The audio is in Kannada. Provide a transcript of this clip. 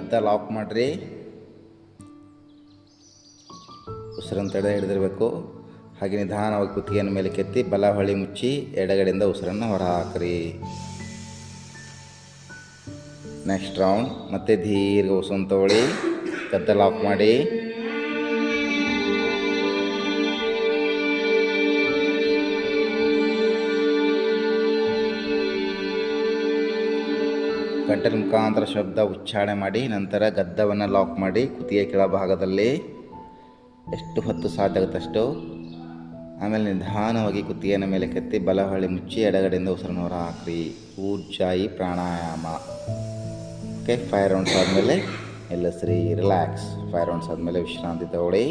ಗದ್ದ ಲಾಕ್ ಮಾಡಿರಿ. ಉಸಿರನ್ನು ತಡೆ ಹಿಡಿದಿರಬೇಕು. ಹಾಗೆ ನಿಧಾನವಾಗಿ ಕುತ್ತಿಗೆಯನ್ನು ಮೇಲೆ ಕೆತ್ತಿ ಬಲ ಹೊಳಿ ಮುಚ್ಚಿ ಎಡಗಡೆಯಿಂದ ಉಸಿರನ್ನು ಹೊರ ಹಾಕ್ರಿ. Next round. ಮತ್ತೆ ದೀರ್ಘ ಉಸಿರನ್ನು ತಗೊಳ್ಳಿ. ಗದ್ದ ಲಾಕ್ ಮಾಡಿ. ಗಂಟಲ ಮುಖಾಂತರ ಶಬ್ದ ಉಚ್ಚಾರಣೆ ಮಾಡಿ ನಂತರ ಗದ್ದವನ್ನು ಲಾಕ್ ಮಾಡಿ ಕುತ್ತಿಗೆ ಕೆಳಭಾಗದಲ್ಲಿ ಎಷ್ಟು ಹೊತ್ತು ಸಾಧ್ಯ ಆಗುತ್ತಷ್ಟು. ಆಮೇಲೆ ನಿಧಾನವಾಗಿ ಕುತ್ತಿಗೆಯ ಮೇಲೆ ಕೆತ್ತಿ ಬಲ ಹೊಳಿ ಮುಚ್ಚಿ ಎಡಗಡೆಯಿಂದ ಉಸಿರನ್ನು ಹೊರ ಹಾಕ್ರಿ. ಊಜ್ಜಾಯಿ ಪ್ರಾಣಾಯಾಮ. ಓಕೆ, 5 ರೌಂಡ್ಸ್ ಆದಮೇಲೆ ನಿಲ್ಲಿಸ್ರಿ. ರಿಲ್ಯಾಕ್ಸ್. 5 ರೌಂಡ್ಸ್ ಆದಮೇಲೆ ವಿಶ್ರಾಂತಿ ತಗೊಳ್ಳಿ.